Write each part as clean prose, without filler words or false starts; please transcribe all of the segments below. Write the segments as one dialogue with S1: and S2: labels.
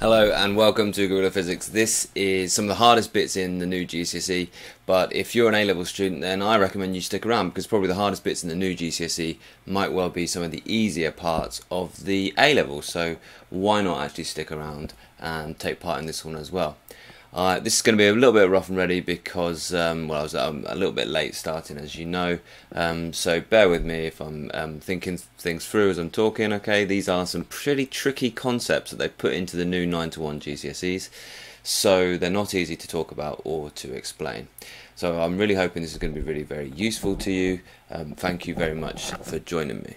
S1: Hello and welcome to GorillaPhysics. This is some of the hardest bits in the new GCSE, but if you're an A-level student then I recommend you stick around because probably the hardest bits in the new GCSE might well be some of the easier parts of the A-level, so why not actually stick around and take part in this one as well. This is going to be a little bit rough and ready because I was a little bit late starting, as you know, so bear with me if I'm thinking things through as I'm talking. Okay, these are some pretty tricky concepts that they put into the new 9-to-1 GCSEs, so they're not easy to talk about or to explain. So I'm really hoping this is going to be really very useful to you. Thank you very much for joining me.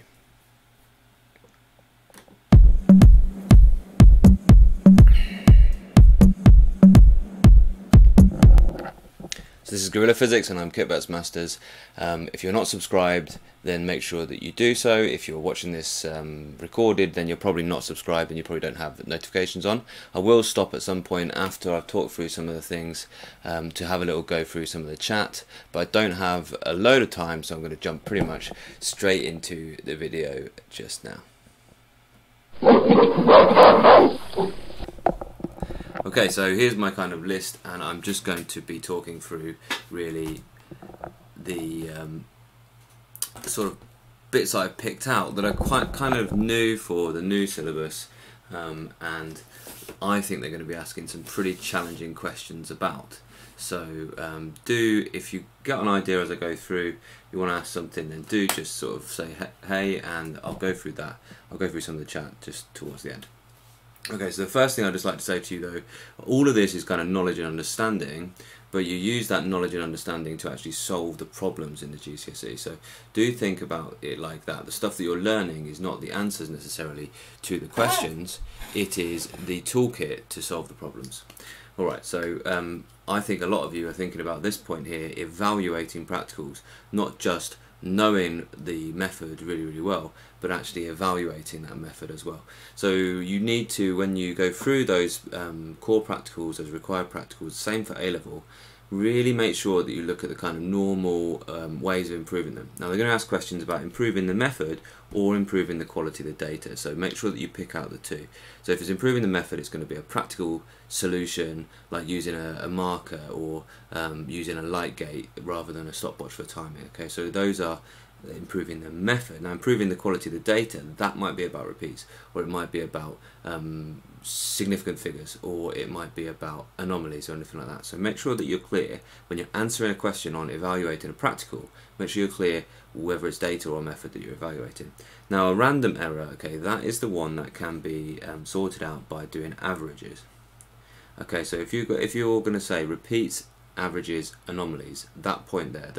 S1: So this is GorillaPhysics and I'm Kitbert's Masters. If you're not subscribed, then make sure that you do so. If you're watching this recorded, then you're probably not subscribed and you probably don't have notifications on. I will stop at some point after I've talked through some of the things to have a little go through some of the chat, but I don't have a load of time, so I'm going to jump pretty much straight into the video just now. Okay, so here's my kind of list, and I'm just going to be talking through really the sort of bits I've picked out that are quite kind of new for the new syllabus, and I think they're going to be asking some pretty challenging questions about. So if you get an idea as I go through, you want to ask something, then do just sort of say hey, and I'll go through that. I'll go through some of the chat just towards the end. Okay, so the first thing I'd just like to say to you though, all of this is kind of knowledge and understanding, but you use that knowledge and understanding to actually solve the problems in the GCSE. So do think about it like that. The stuff that you're learning is not the answers necessarily to the questions, it is the toolkit to solve the problems. Alright, so I think a lot of you are thinking about this point here, evaluating practicals, not just knowing the method really well, but actually evaluating that method as well. So you need to, when you go through those core practicals, those required practicals, same for A-level, really make sure that you look at the kind of normal ways of improving them. Now they're going to ask questions about improving the method or improving the quality of the data, so make sure that you pick out the two. So if it's improving the method, it's going to be a practical solution like using a marker or using a light gate rather than a stopwatch for timing. Okay, so those are improving the method. Now improving the quality of the data, that might be about repeats, or it might be about significant figures, or it might be about anomalies or anything like that. So make sure that you're clear when you're answering a question on evaluating a practical, make sure you're clear whether it's data or method that you're evaluating. Now a random error, okay, that is the one that can be sorted out by doing averages. Okay, so if you're going to say repeats, averages, anomalies, that point there,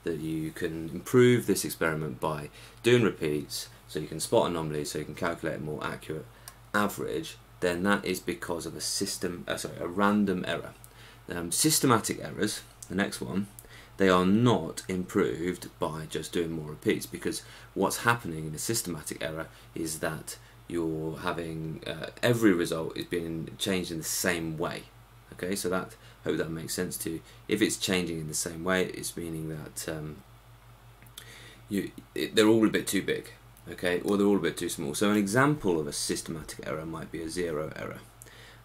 S1: that you can improve this experiment by doing repeats, so you can spot anomalies, so you can calculate a more accurate average, then that is because of a random error. Systematic errors, the next one, they are not improved by just doing more repeats, because what's happening in a systematic error is that you're having every result is being changed in the same way. Okay, so that, hope that makes sense to you. If it's changing in the same way, it's meaning that they're all a bit too big, okay, or they're all a bit too small. So an example of a systematic error might be a zero error,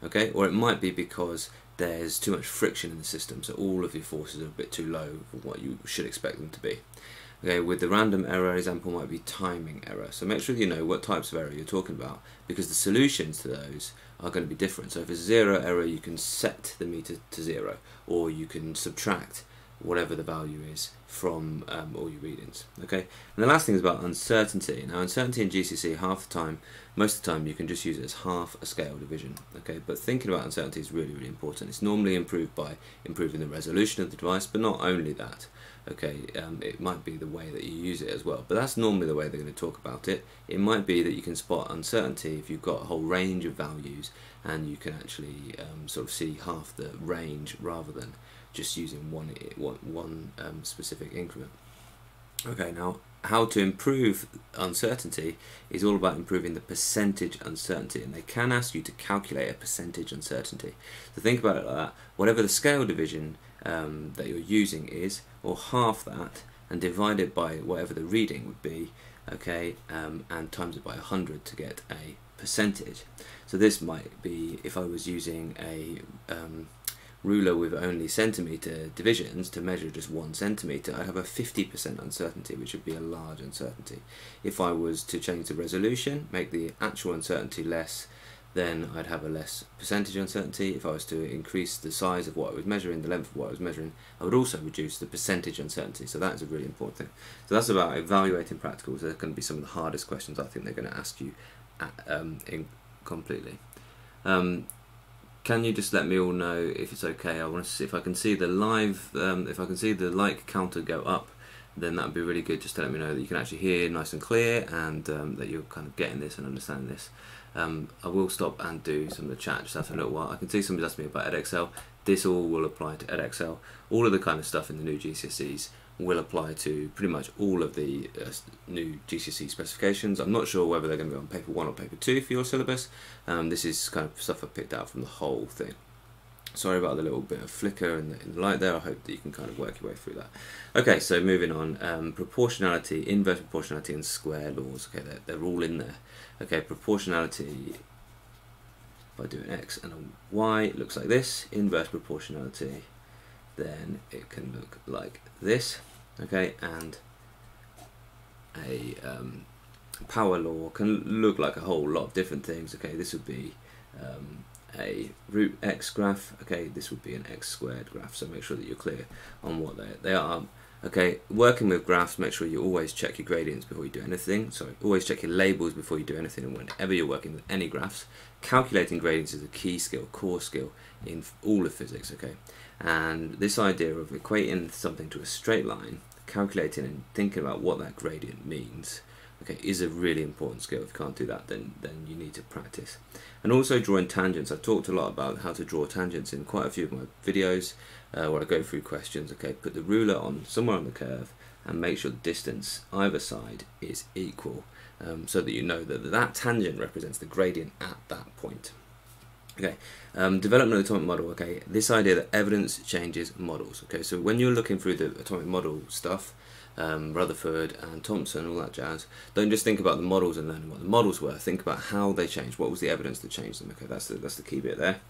S1: okay, or it might be because there's too much friction in the system, so all of your forces are a bit too low for what you should expect them to be. Okay, with the random error example might be timing error. So make sure you know what types of error you're talking about, because the solutions to those are going to be different. So if it's zero error, you can set the meter to zero, or you can subtract whatever the value is from all your readings. Okay, and the last thing is about uncertainty. Now uncertainty in GCSE, most of the time you can just use it as half a scale division. Okay, but thinking about uncertainty is really important. It's normally improved by improving the resolution of the device, but not only that. Okay, it might be the way that you use it as well, but that's normally the way they're going to talk about it. It might be that you can spot uncertainty if you've got a whole range of values and you can actually sort of see half the range rather than just using one specific increment. Okay, now how to improve uncertainty is all about improving the percentage uncertainty, and they can ask you to calculate a percentage uncertainty. So think about it like that. Whatever the scale division that you're using is, or half that, and divide it by whatever the reading would be, okay, and times it by 100 to get a percentage. So this might be, if I was using a ruler with only centimetre divisions to measure just 1 centimetre, I'd have a 50% uncertainty, which would be a large uncertainty. If I was to change the resolution, make the actual uncertainty less, then I'd have a less percentage uncertainty. If I was to increase the size of what I was measuring, the length of what I was measuring, I would also reduce the percentage uncertainty. So that is a really important thing. So that's about evaluating practicals. They're going to be some of the hardest questions I think they're going to ask you completely. Can you just let me all know if it's okay? I want to see if I can see the live, if I can see the like counter go up, then that would be really good, just to let me know that you can actually hear nice and clear, and that you're kind of getting this and understanding this. I will stop and do some of the chat just after a little while. I can see somebody's asked me about EdXL. This all will apply to EdXL. All of the kind of stuff in the new GCSEs will apply to pretty much all of the new GCSE specifications. I'm not sure whether they're going to be on paper 1 or paper 2 for your syllabus. This is kind of stuff I've picked out from the whole thing. Sorry about the little bit of flicker in the light there. I hope that you can kind of work your way through that. Okay, so moving on. Proportionality, inverse proportionality, and square laws. Okay, they're all in there. Okay, proportionality, if I do an X and a Y, it looks like this. Inverse proportionality, then it can look like this. Okay, and a power law can look like a whole lot of different things. Okay, this would be a root x graph. Okay, this would be an x squared graph, so make sure that you're clear on what they are. Okay, working with graphs, make sure you always check your gradients before you do anything. Sorry, always check your labels before you do anything, and whenever you're working with any graphs, calculating gradients is a key skill, core skill in all of physics. Okay, and this idea of equating something to a straight line, calculating and thinking about what that gradient means, okay, is a really important skill. If you can't do that, then you need to practice. And also drawing tangents. I've talked a lot about how to draw tangents in quite a few of my videos where I go through questions. Okay, put the ruler on somewhere on the curve and make sure the distance either side is equal, so that you know that that tangent represents the gradient at that point. Okay, development of the atomic model. Okay, this idea that evidence changes models. Okay, so when you're looking through the atomic model stuff, Rutherford and Thomson, all that jazz, don't just think about the models and learning what the models were. Think about how they changed. What was the evidence that changed them? Okay, that's the key bit there.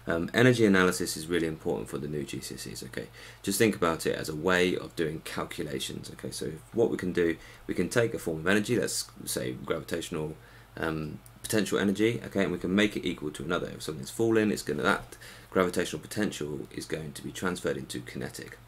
S1: Energy analysis is really important for the new GCSEs. Okay, just think about it as a way of doing calculations. Okay, so what we can do, we can take a form of energy, let's say gravitational potential energy, okay, and we can make it equal to another. If something's falling, it's that gravitational potential is going to be transferred into kinetic.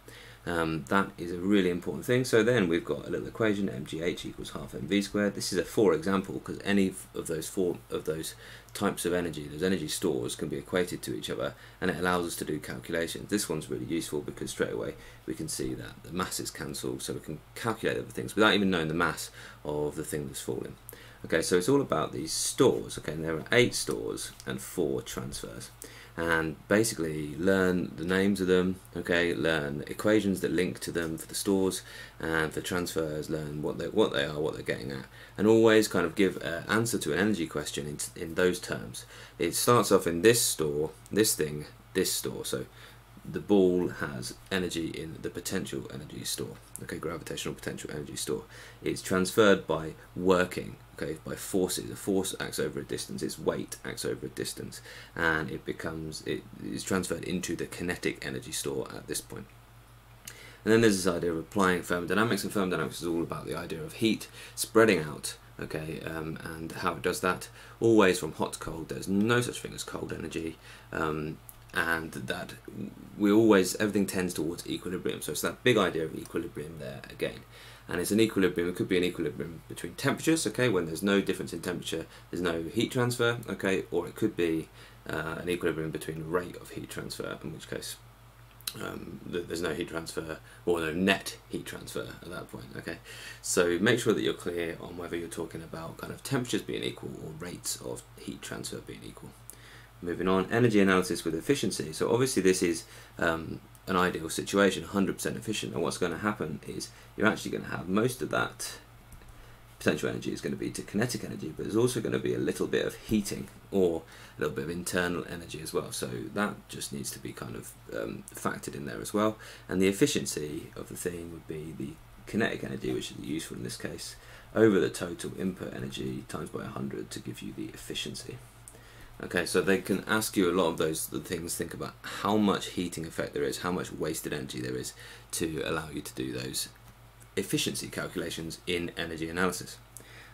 S1: That is a really important thing. So then we've got a little equation, mgh equals half mv squared. This is a for example, because any of those types of energy, those energy stores, can be equated to each other, and it allows us to do calculations. This one's really useful because straight away we can see that the masses cancel, so we can calculate other things without even knowing the mass of the thing that's falling. Okay, so it's all about these stores. Okay, and there are 8 stores and 4 transfers. And basically learn the names of them, okay, learn equations that link to them for the stores, and for transfers learn what they are, what they're getting at, and always kind of give an answer to an energy question in those terms. It starts off in this store, this thing, this store. So the ball has energy in the potential energy store, okay, gravitational potential energy store. It's transferred by working, okay, by forces. A force acts over a distance, its weight acts over a distance, and it is transferred into the kinetic energy store at this point. And then there's this idea of applying thermodynamics, and thermodynamics is all about the idea of heat spreading out, okay, and how it does that, always from hot to cold. There's no such thing as cold energy, and that everything tends towards equilibrium. So it's that big idea of equilibrium there again. And it's an equilibrium, it could be an equilibrium between temperatures, okay, when there's no difference in temperature, there's no heat transfer, okay, or it could be an equilibrium between the rate of heat transfer, in which case there's no heat transfer, or no net heat transfer at that point, okay. So make sure that you're clear on whether you're talking about kind of temperatures being equal or rates of heat transfer being equal. Moving on, energy analysis with efficiency. So obviously this is an ideal situation, 100% efficient, and what's going to happen is you're actually going to have most of that potential energy is going to be to kinetic energy, but there's also going to be a little bit of heating or a little bit of internal energy as well. So that just needs to be kind of factored in there as well. And the efficiency of the thing would be the kinetic energy, which is useful in this case, over the total input energy times by 100 to give you the efficiency. Okay, so they can ask you a lot of those things. Think about how much heating effect there is, how much wasted energy there is to allow you to do those efficiency calculations in energy analysis.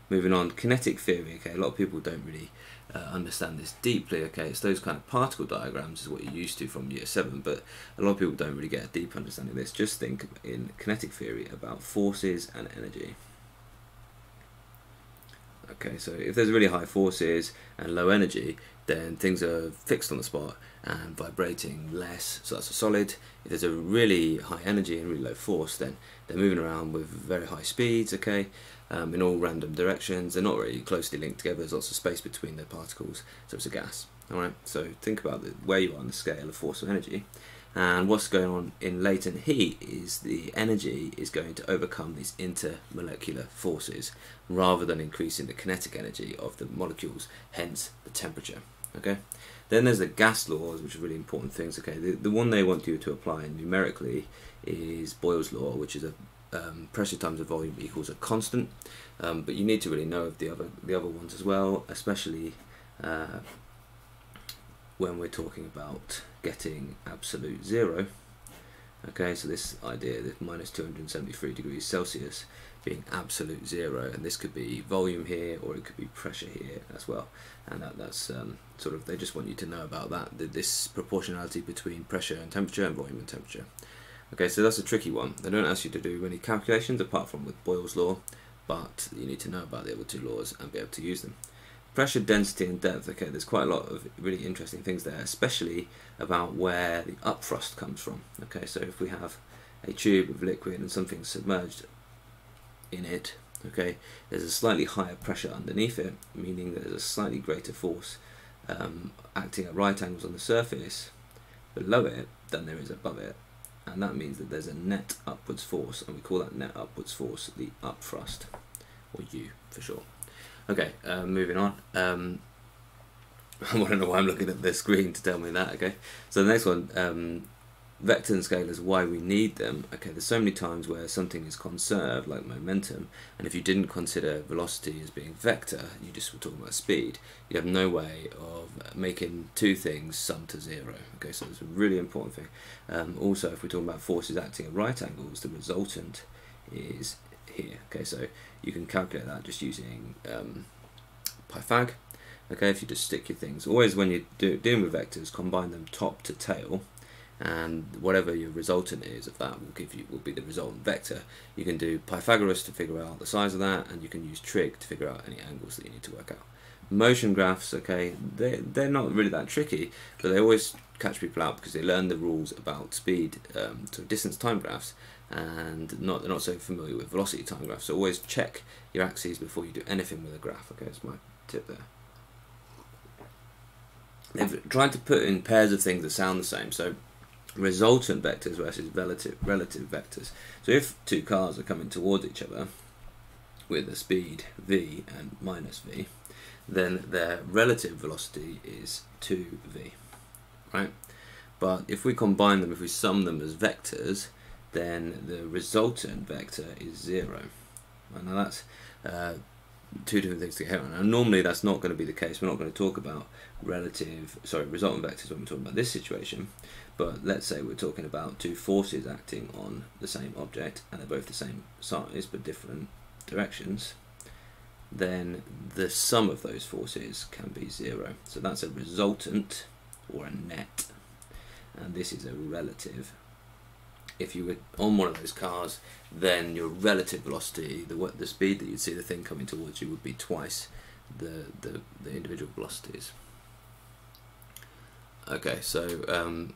S1: Moving on, kinetic theory. Okay, a lot of people don't really understand this deeply. Okay, it's those kind of particle diagrams is what you're used to from year 7, but a lot of people don't really get a deep understanding of this. Just think in kinetic theory about forces and energy. Okay, so if there's really high forces and low energy, then things are fixed on the spot and vibrating less, so that's a solid. If there's a really high energy and really low force, then they're moving around with very high speeds, okay, in all random directions. They're not really closely linked together, there's lots of space between the particles, so it's a gas. Alright, so think about where you are on the scale of force and energy. And what's going on in latent heat is the energy is going to overcome these intermolecular forces rather than increasing the kinetic energy of the molecules, hence the temperature. Okay. Then there's the gas laws, which are really important things. Okay, the one they want you to apply numerically is Boyle's law, which is a pressure times the volume equals a constant. But you need to really know of the other ones as well, especially when we're talking about getting absolute zero. Okay, so this idea, this minus 273 degrees Celsius being absolute zero, and this could be volume here or it could be pressure here as well, and that's sort of, they just want you to know about that, this proportionality between pressure and temperature and volume and temperature. Okay, so that's a tricky one. They don't ask you to do any calculations apart from with Boyle's law, but you need to know about the other two laws and be able to use them. Pressure, density and depth. Okay, there's quite a lot of really interesting things there, especially about where the upthrust comes from. Okay, so if we have a tube of liquid and something submerged in it, okay, there's a slightly higher pressure underneath it, meaning that there's a slightly greater force acting at right angles on the surface below it than there is above it, and that means that there's a net upwards force, and we call that net upwards force the upthrust, or U for short. Okay, moving on. I want to know why I'm looking at the screen to tell me that. Okay, so the next one, vector and scalars, why we need them. Okay, there's so many times where something is conserved, like momentum, and if you didn't consider velocity as being vector, you just were talking about speed, you have no way of making two things sum to zero. Okay, so it's a really important thing. Also, if we're talking about forces acting at right angles, the resultant is here. Okay, so you can calculate that just using Pythag. Okay, if you just stick your things, always when you're dealing with vectors, combine them top to tail, and whatever your resultant is of that will be the resultant vector. You can do Pythagoras to figure out the size of that, and you can use trig to figure out any angles that you need to work out. Motion graphs, okay, they're not really that tricky, but they always catch people out because they learn the rules about speed, so distance time graphs, and they're not so familiar with velocity time graphs. So always check your axes before you do anything with a graph. Okay, that's my tip there. They've tried to put in pairs of things that sound the same. So resultant vectors versus relative vectors. So if two cars are coming towards each other with a speed v and minus v, then their relative velocity is 2v, right? But if we combine them, if we sum them as vectors, then the resultant vector is 0. And now that's two different things to get on. And normally that's not going to be the case. We're not going to talk about resultant vectors when we're talking about this situation. But let's say we're talking about two forces acting on the same object, and they're both the same size but different directions. Then the sum of those forces can be 0. So that's a resultant or a net, and this is a relative. If you were on one of those cars, then your relative velocity, the speed that you'd see the thing coming towards you, would be twice the individual velocities. Okay, so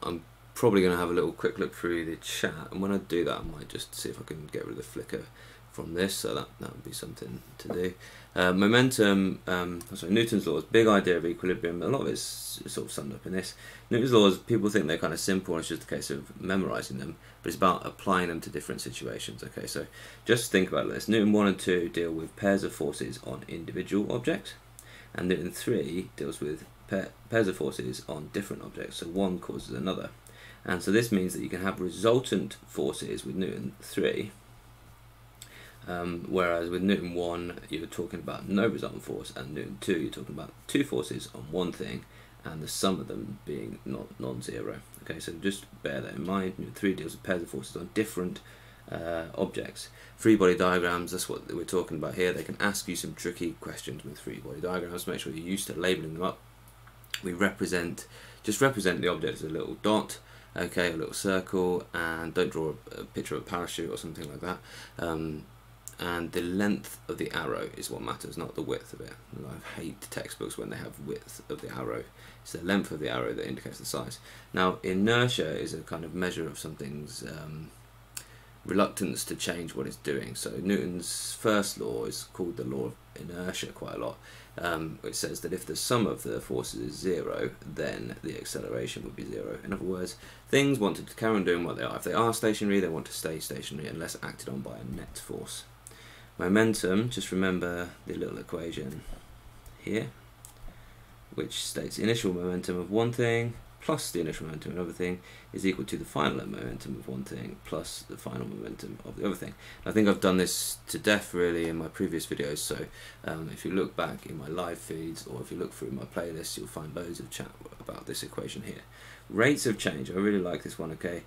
S1: I'm probably going to have a little quick look through the chat, and when I do that I might just see if I can get rid of the flicker from this, so that would be something to do. Momentum, Newton's laws, big idea of equilibrium, a lot of it's sort of summed up in this. Newton's laws, people think they're kind of simple and it's just a case of memorising them, but it's about applying them to different situations. Okay, so just think about this. Newton 1 and 2 deal with pairs of forces on individual objects, and Newton 3 deals with pairs of forces on different objects, so one causes another. And so this means that you can have resultant forces with Newton 3, Whereas with Newton 1 you're talking about no resultant force, and Newton 2 you're talking about two forces on one thing and the sum of them being non-zero. Okay, so just bear that in mind. Newton 3 deals with pairs of forces on different objects. Free body diagrams, that's what we're talking about here. They can ask you some tricky questions with free body diagrams. Make sure you're used to labelling them up. We just represent the object as a little dot, okay, a little circle, and don't draw a picture of a parachute or something like that. And the length of the arrow is what matters, not the width of it. I hate textbooks when they have width of the arrow. It's the length of the arrow that indicates the size. Now, inertia is a kind of measure of something's reluctance to change what it's doing. So Newton's first law is called the law of inertia quite a lot. It says that if the sum of the forces is zero, then the acceleration would be zero. In other words, things want to carry on doing what they are. If they are stationary, they want to stay stationary unless acted on by a net force. Momentum, just remember the little equation here, which states initial momentum of one thing plus the initial momentum of another thing is equal to the final momentum of one thing plus the final momentum of the other thing. I think I've done this to death really in my previous videos, so if you look back in my live feeds or if you look through my playlists, you'll find loads of chat about this equation here. Rates of change, I really like this one, okay.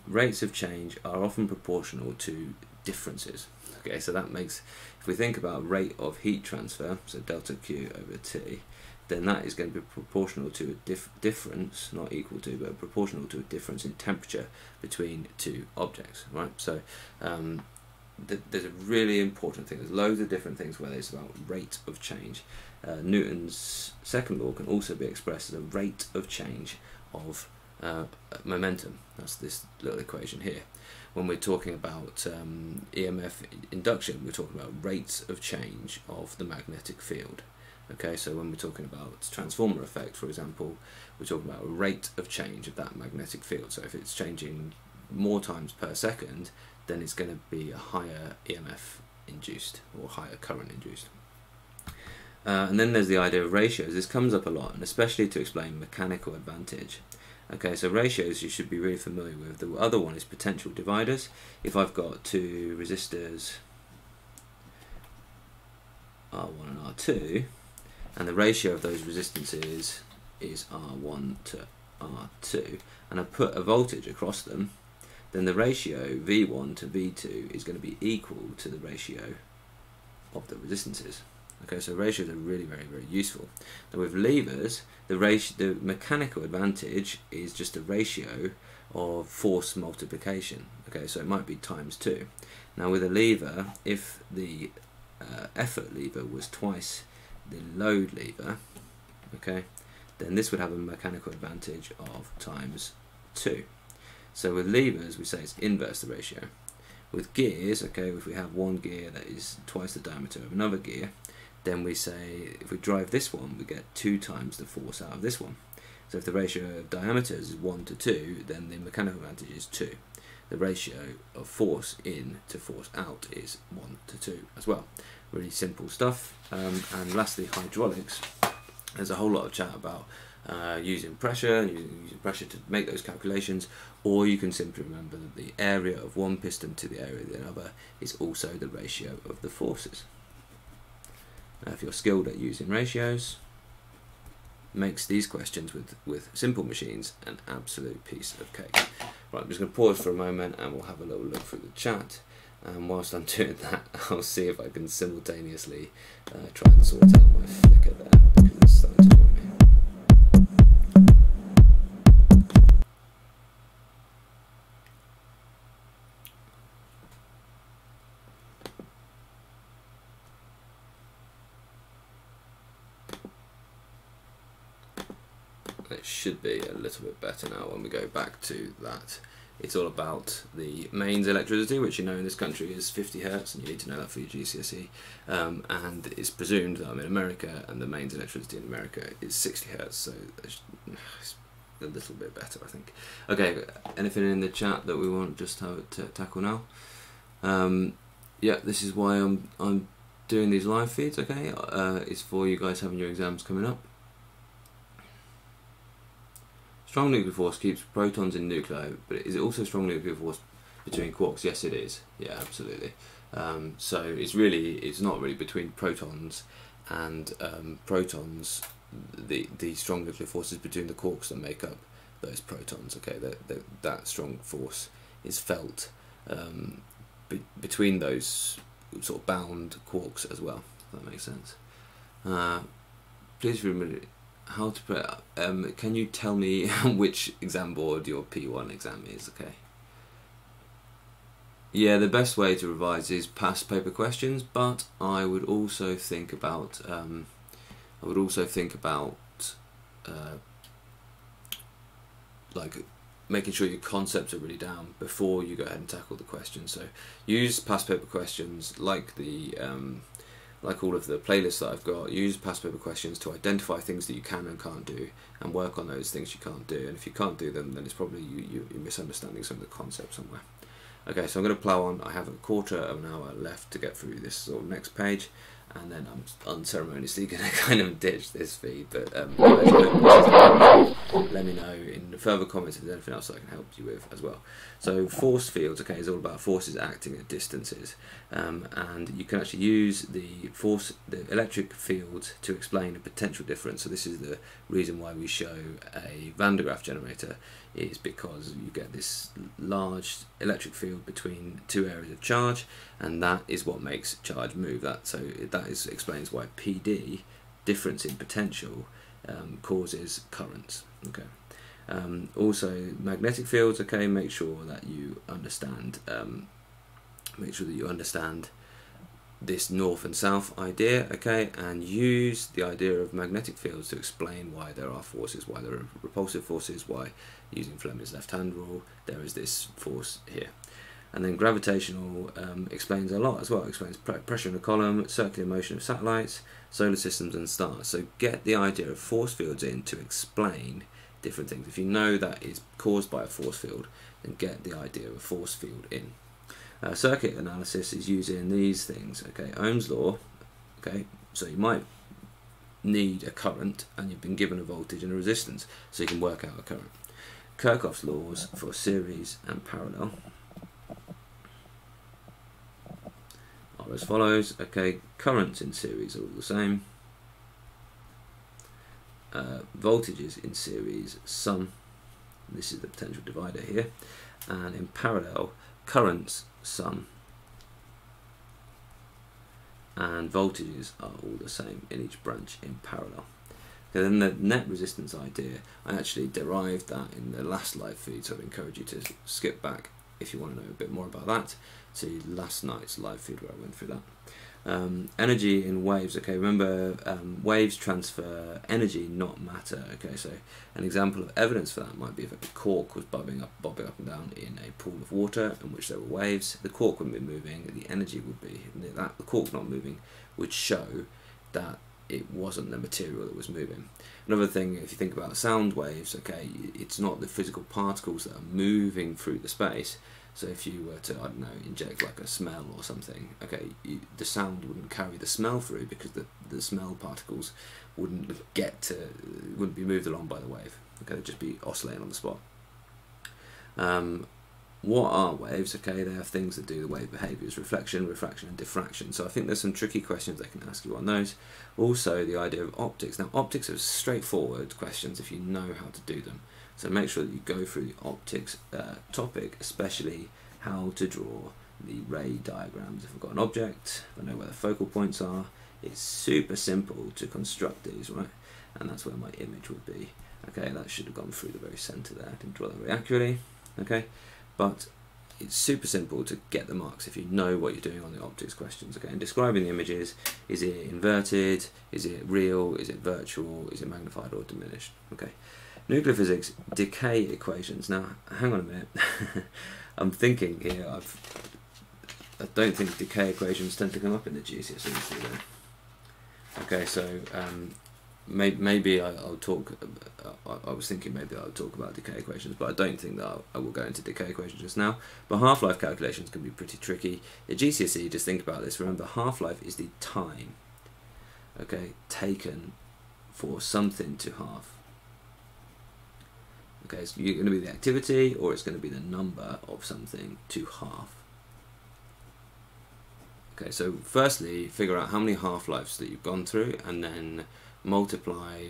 S1: Rates of change are often proportional to differences. Okay, so that makes, if we think about rate of heat transfer, so delta Q over T, then that is going to be proportional to a difference, not equal to, but proportional to a difference in temperature between two objects, right? So there's a really important thing. There's loads of different things where it's about rate of change. Newton's second law can also be expressed as a rate of change of momentum. That's this little equation here. When we're talking about EMF induction, we're talking about rates of change of the magnetic field. Okay, so when we're talking about transformer effect, for example, we're talking about a rate of change of that magnetic field. So if it's changing more times per second, then it's going to be a higher EMF induced or higher current induced. And then there's the idea of ratios. This comes up a lot, and especially to explain mechanical advantage. Okay, so ratios you should be really familiar with. The other one is potential dividers. If I've got two resistors, R1 and R2, and the ratio of those resistances is R1 to R2, and I put a voltage across them, then the ratio V1 to V2 is going to be equal to the ratio of the resistances. Okay, so ratios are really very, very useful. Now with levers, the mechanical advantage is just a ratio of force multiplication. Okay, so it might be times 2. Now with a lever, if the effort lever was twice the load lever, okay, then this would have a mechanical advantage of times 2. So with levers, we say it's inverse the ratio. With gears, okay, if we have one gear that is twice the diameter of another gear, then we say if we drive this one, we get 2 times the force out of this one. So if the ratio of diameters is 1 to 2, then the mechanical advantage is 2. The ratio of force in to force out is 1 to 2 as well. Really simple stuff. And lastly, hydraulics. There's a whole lot of chat about using pressure to make those calculations, or you can simply remember that the area of one piston to the area of the other is also the ratio of the forces. Now, if you're skilled at using ratios, makes these questions with simple machines an absolute piece of cake. Right, I'm just going to pause for a moment and we'll have a little look through the chat. And whilst I'm doing that, I'll see if I can simultaneously try and sort out my flicker there, because it's starting to annoy me. It should be a little bit better now when we go back to that. It's all about the mains electricity, which you know in this country is 50 Hertz, and you need to know that for your GCSE. And it's presumed that I'm in America, and the mains electricity in America is 60 Hertz, so it's a little bit better, I think. Okay, anything in the chat that we want just to have to tackle now? Yeah, this is why I'm doing these live feeds. Okay, it's for you guys having your exams coming up. Strong nuclear force keeps protons in nuclei, but is it also strong nuclear force between quarks? Yes, it is. Yeah, absolutely. So it's not really between protons and protons. The strong nuclear force is between the quarks that make up those protons. Okay, that strong force is felt between those sort of bound quarks as well. If that makes sense. Please remember how to can you tell me which exam board your P1 exam is? Okay. Yeah, the best way to revise is past paper questions, but I would also think about like making sure your concepts are really down before you go ahead and tackle the questions. So use past paper questions like the like all of the playlists that I've got. Use past paper questions to identify things that you can and can't do, and work on those things you can't do. And if you can't do them, then it's probably you're misunderstanding some of the concepts somewhere. Okay, so I'm going to plough on. I have a quarter of an hour left to get through this sort of next page, and then I'm unceremoniously going to kind of ditch this feed. But let me know in the further comments if there's anything else I can help you with as well. So force fields, okay, is all about forces acting at distances, and you can actually use the electric field to explain a potential difference. So this is the reason why we show a Van de Graaff generator, is because you get this large electric field between two areas of charge, and that is what makes charge move. Explains why PD, difference in potential, causes currents. Okay. Also magnetic fields. Okay, make sure that you understand. This north and south idea, okay, and use the idea of magnetic fields to explain why there are forces, why there are repulsive forces, why, using Fleming's left-hand rule, there is this force here. And then gravitational explains a lot as well. It explains pressure in a column, circular motion of satellites, solar systems and stars. So get the idea of force fields in to explain different things. If you know that is caused by a force field, then get the idea of a force field in. Circuit analysis is using these things, okay, Ohm's law, okay, so you might need a current and you've been given a voltage and a resistance, so you can work out a current. Kirchhoff's laws for series and parallel are as follows, okay, currents in series are all the same, voltages in series sum, this is the potential divider here, and in parallel, currents sum and voltages are all the same in each branch in parallel. Okay, then the net resistance idea, I actually derived that in the last live feed, so I'd encourage you to skip back if you want to know a bit more about that to last night's live feed where I went through that. Energy in waves, okay, remember waves transfer energy, not matter, okay, so an example of evidence for that might be if a cork was bobbing up and down in a pool of water in which there were waves, the cork wouldn't be moving, the energy would be, the cork not moving would show that it wasn't the material that was moving. Another thing, if you think about sound waves, okay, it's not the physical particles that are moving through the space. So if you were to, I don't know, inject like a smell or something, okay, the sound wouldn't carry the smell through because the smell particles wouldn't be moved along by the wave. Okay, they'd just be oscillating on the spot. What are waves? Okay, they are things that do the wave behaviours: reflection, refraction and diffraction. So I think there's some tricky questions they can ask you on those. Also the idea of optics. Now optics are straightforward questions if you know how to do them. So make sure that you go through the optics topic, especially how to draw the ray diagrams. If I've got an object, I know where the focal points are. It's super simple to construct these, right? And that's where my image would be. Okay, that should have gone through the very centre there. I didn't draw that very accurately. Okay, but it's super simple to get the marks if you know what you're doing on the optics questions. Okay, and describing the images, is it inverted, is it real, is it virtual, is it magnified or diminished? Okay. Nuclear physics, decay equations. Now, hang on a minute. I'm thinking here, I don't think decay equations tend to come up in the GCSE. Okay, so maybe I'll talk. I was thinking maybe I'll talk about decay equations, but I don't think that I will go into decay equations just now. But half-life calculations can be pretty tricky. At GCSE, just think about this. Remember, half-life is the time, okay, taken for something to halve. Okay, so you're going to be the activity, or it's going to be the number of something to half. Okay, so firstly, figure out how many half-lives that you've gone through, and then multiply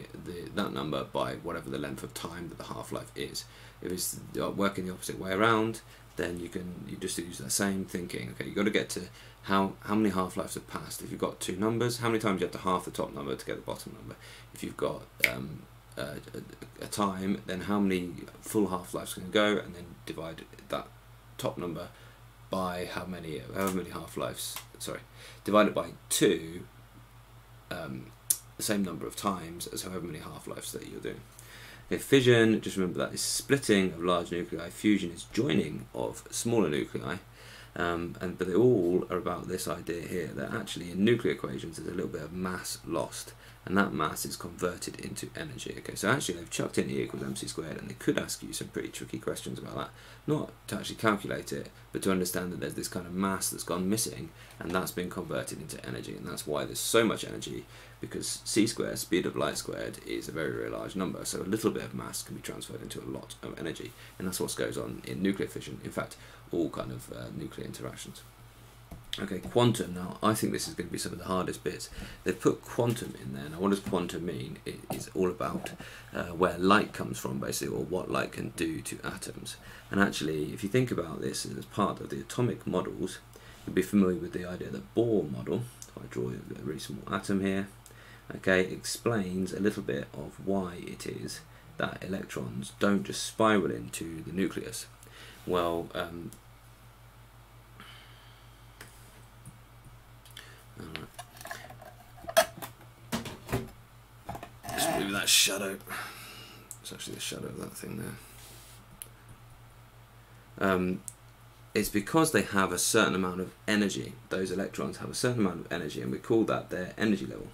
S1: that number by whatever the length of time that the half-life is. If it's working the opposite way around, then you just use that same thinking. Okay, you've got to get to how many half-lives have passed. If you've got two numbers, how many times you have to half the top number to get the bottom number. If you've got a time, then how many full half-lives can go, and then divide that top number by however many half-lives, divide it by 2, the same number of times as however many half-lives that you're doing. Okay, fission, just remember that is splitting of large nuclei. Fusion is joining of smaller nuclei. But they all are about this idea here, that actually in nuclear equations there's a little bit of mass lost, and that mass is converted into energy. Okay, so actually they've chucked in E equals mc squared, and they could ask you some pretty tricky questions about that, not to actually calculate it, but to understand that there's this kind of mass that's gone missing, and that's been converted into energy, and that's why there's so much energy, because c squared, speed of light squared, is a very, very large number, so a little bit of mass can be transferred into a lot of energy, and that's what goes on in nuclear fission. In fact, all kind of nuclear interactions. Okay, quantum. Now, I think this is going to be some of the hardest bits. They've put quantum in there. Now, what does quantum mean? It is all about where light comes from, basically, or what light can do to atoms. And actually, if you think about this as part of the atomic models, you'll be familiar with the idea that Bohr model, if I draw a really small atom here, okay, explains a little bit of why it is that electrons don't just spiral into the nucleus. Well, just move that shadow. It's actually the shadow of that thing there. It's because they have a certain amount of energy. Those electrons have a certain amount of energy, and we call that their energy level.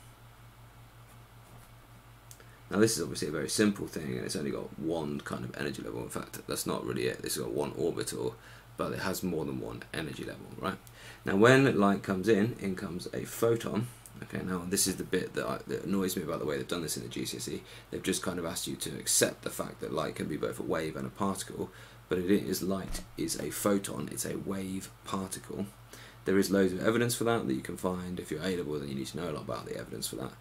S1: Now, this is obviously a very simple thing, and it's only got one kind of energy level. In fact, that's not really it. This has got one orbital, but it has more than one energy level, right? Now, when light comes in comes a photon. Okay, now this is the bit that annoys me about the way they've done this in the GCSE. They've just kind of asked you to accept the fact that light can be both a wave and a particle, but it is, light is a photon, it's a wave particle. There is loads of evidence for that you can find. If you're A-level, then you need to know a lot about the evidence for that.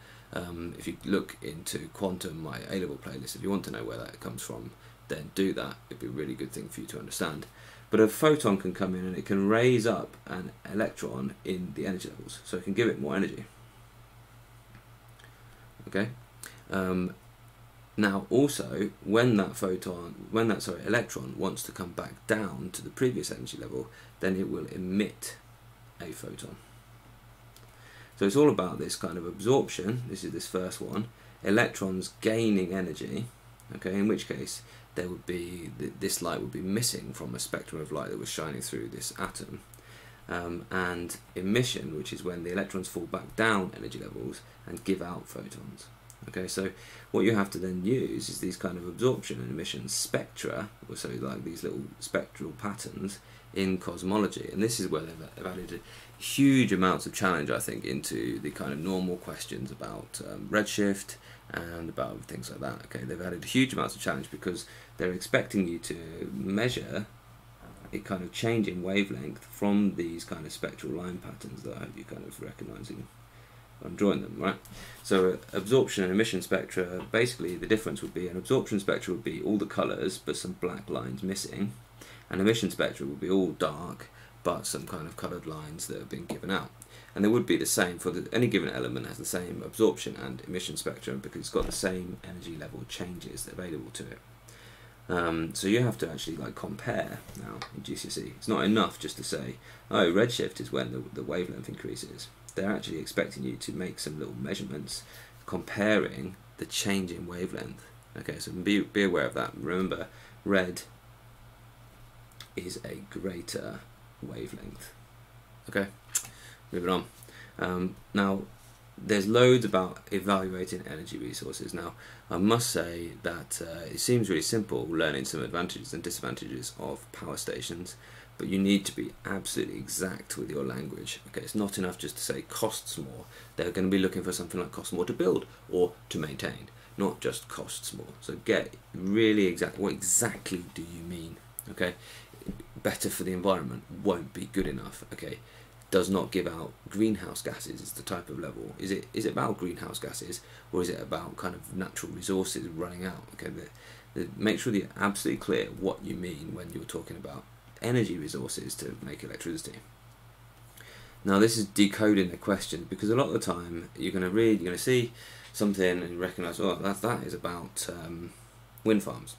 S1: If you look into quantum, my A-level playlist, if you want to know where that comes from, then do that. It'd be a really good thing for you to understand. But a photon can come in and it can raise up an electron in the energy levels, so it can give it more energy. Okay. Now, also, when that electron wants to come back down to the previous energy level, then it will emit a photon. So it's all about this kind of absorption. This is this first one. Electrons gaining energy. Okay, in which case there would be this light would be missing from a spectrum of light that was shining through this atom. And emission, which is when the electrons fall back down energy levels and give out photons. Okay, so what you have to then use is these kind of absorption and emission spectra, so like these little spectral patterns in cosmology, and this is where they've added huge amounts of challenge, I think, into the kind of normal questions about redshift and about things like that. Okay, they've added huge amounts of challenge because they're expecting you to measure a kind of change in wavelength from these kind of spectral line patterns that I hope you're kind of recognising. I'm drawing them, right? So absorption and emission spectra, basically the difference would be an absorption spectra would be all the colours but some black lines missing, and emission spectra would be all dark but some kind of coloured lines that have been given out. And they would be the same for any given element has the same absorption and emission spectrum because it's got the same energy level changes available to it. So you have to actually like compare now in GCSE. It's not enough just to say, oh, redshift is when the wavelength increases. They're actually expecting you to make some little measurements comparing the change in wavelength. Okay, so be aware of that. Remember, red is a greater wavelength. Okay, moving on. Now, there's loads about evaluating energy resources. Now, I must say that it seems really simple learning some advantages and disadvantages of power stations, but you need to be absolutely exact with your language. Okay, it's not enough just to say costs more. They're going to be looking for something like costs more to build or to maintain, not just costs more. So get really exact. What exactly do you mean? Okay, better for the environment won't be good enough. Okay, does not give out greenhouse gases is the type of level. Is it about greenhouse gases, or is it about kind of natural resources running out? Okay, make sure that you're absolutely clear what you mean when you're talking about energy resources to make electricity. Now this is decoding the question, because a lot of the time you're going to read, you're going to see something and you recognise, oh, that is about wind farms.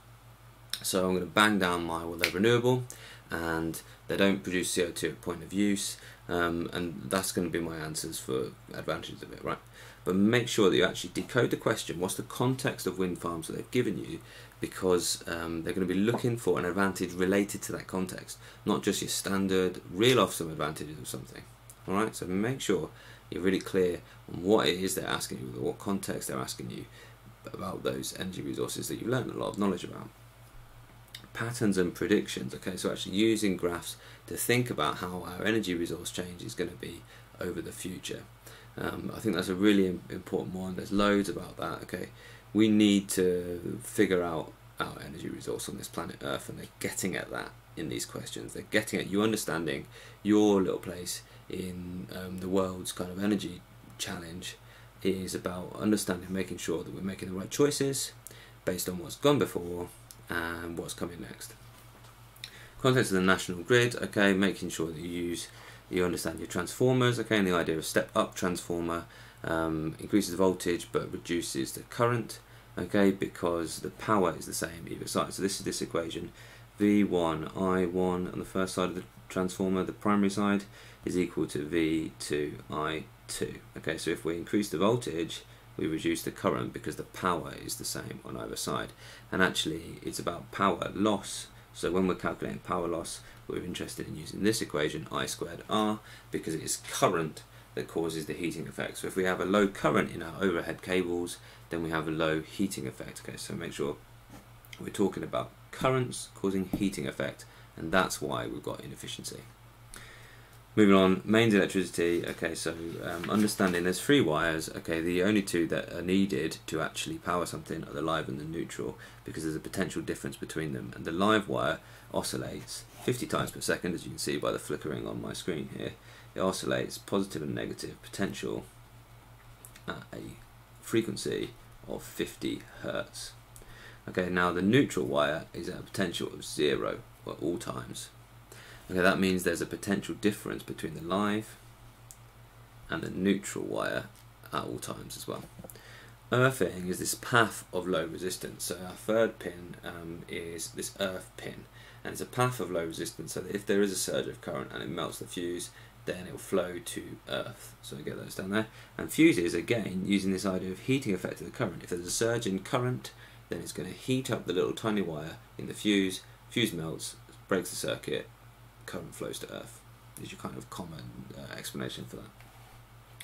S1: So I'm going to bang down my, well, they're renewable and they don't produce CO2 at point of use, and that's going to be my answers for advantages of it, right? But make sure that you actually decode the question. What's the context of wind farms that they've given you? Because they're going to be looking for an advantage related to that context, not just your standard reel off some advantages of something. Alright, so make sure you're really clear on what it is they're asking you, what context they're asking you about those energy resources that you've learned a lot of knowledge about. Patterns and predictions, okay, so actually using graphs to think about how our energy resource change is going to be over the future. I think that's a really important one. There's loads about that, okay. We need to figure out our energy resource on this planet Earth, and they're getting at that in these questions. They're getting at you understanding your little place in the world's kind of energy challenge is about understanding, making sure that we're making the right choices based on what's gone before and what's coming next. Context of the national grid, okay, making sure that you understand your transformers, okay, and the idea of step up transformer increases the voltage but reduces the current, okay, because the power is the same either side. So this is this equation, V1 I1 on the first side of the transformer, the primary side, is equal to V2 I2. Okay, so if we increase the voltage, we reduce the current because the power is the same on either side. And actually it's about power loss. So when we're calculating power loss, we're interested in using this equation, I squared R, because it is current that causes the heating effect. So if we have a low current in our overhead cables, then we have a low heating effect. Okay, so make sure we're talking about currents causing heating effect, and that's why we've got inefficiency. Moving on, mains electricity. Okay, so understanding there's 3 wires. Okay, the only 2 that are needed to actually power something are the live and the neutral, because there's a potential difference between them. And the live wire oscillates 50 times per second, as you can see by the flickering on my screen here. It oscillates positive and negative potential at a frequency of 50 Hertz. Okay, now the neutral wire is at a potential of 0 at all times. Okay, that means there's a potential difference between the live and the neutral wire at all times as well. Earthing is this path of low resistance. So our third pin is this earth pin, and it's a path of low resistance, so that if there is a surge of current and it melts the fuse, then it will flow to earth. So we get those down there. And fuses, again, using this idea of heating effect of the current. If there's a surge in current, then it's going to heat up the little tiny wire in the fuse melts, breaks the circuit, current flows to earth. Is your kind of common explanation for that.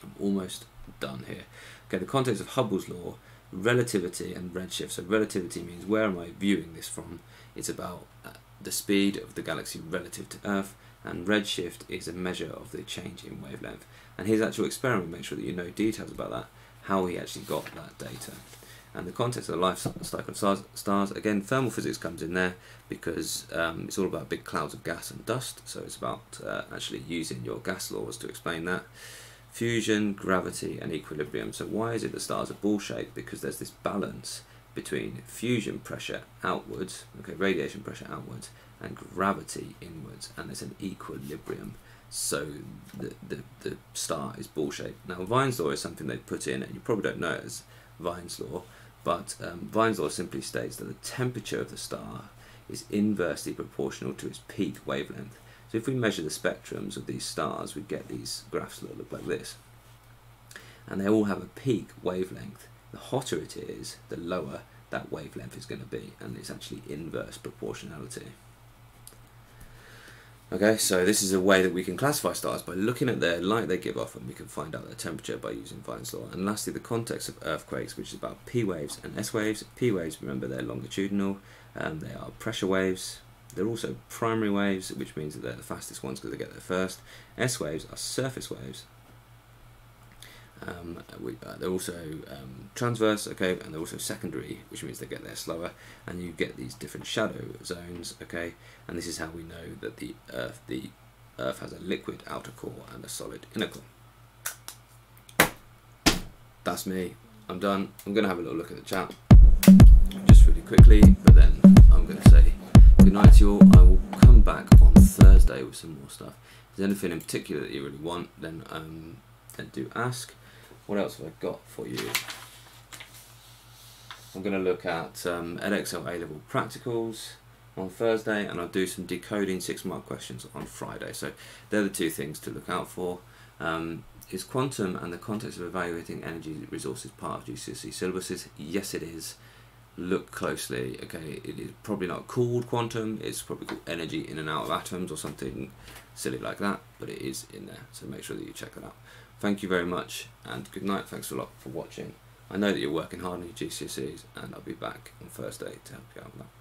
S1: I'm almost done here. Okay, the context of Hubble's law, relativity and redshift. So relativity means where am I viewing this from? It's about the speed of the galaxy relative to Earth, and redshift is a measure of the change in wavelength. And his actual experiment, make sure that you know details about that, how he actually got that data. And the context of the life cycle of stars, again, thermal physics comes in there because it's all about big clouds of gas and dust, so it's about actually using your gas laws to explain that. Fusion, gravity and equilibrium. So why is it that stars are ball-shaped? Because there's this balance between fusion pressure outwards, okay, radiation pressure outwards, and gravity inwards, and there's an equilibrium. So the star is ball-shaped. Now Wien's law is something they put in, and you probably don't know it as Wien's law, but Wien's law simply states that the temperature of the star is inversely proportional to its peak wavelength. So if we measure the spectrums of these stars, we get these graphs that look like this. And they all have a peak wavelength. The hotter it is, the lower that wavelength is going to be, and it's actually inverse proportionality. Okay, so this is a way that we can classify stars by looking at their light they give off, and we can find out their temperature by using Wien's law. And lastly, the context of earthquakes, which is about P waves and S waves. P waves, remember, they're longitudinal, they are pressure waves. They're also primary waves, which means that they're the fastest ones because they get there first. S waves are surface waves. They're also transverse, okay, and they're also secondary, which means they get there slower, and you get these different shadow zones, okay, and this is how we know that the Earth has a liquid outer core and a solid inner core. That's me. I'm done. I'm going to have a little look at the chat just really quickly, but then I'm going to say good night to you all. I will come back on Thursday with some more stuff. If there's anything in particular that you really want, then do ask. What else have I got for you? I'm going to look at Edexcel A-level practicals on Thursday, and I'll do some decoding 6-mark questions on Friday. So they're the two things to look out for. Is quantum and the context of evaluating energy resources part of GCSE syllabuses? Yes, it is. Look closely. Okay, it is probably not called quantum, it's probably called energy in and out of atoms or something silly like that, but it is in there, so make sure that you check that out. Thank you very much, and good night. Thanks a lot for watching. I know that you're working hard on your GCSEs, and I'll be back on Thursday to help you out with that.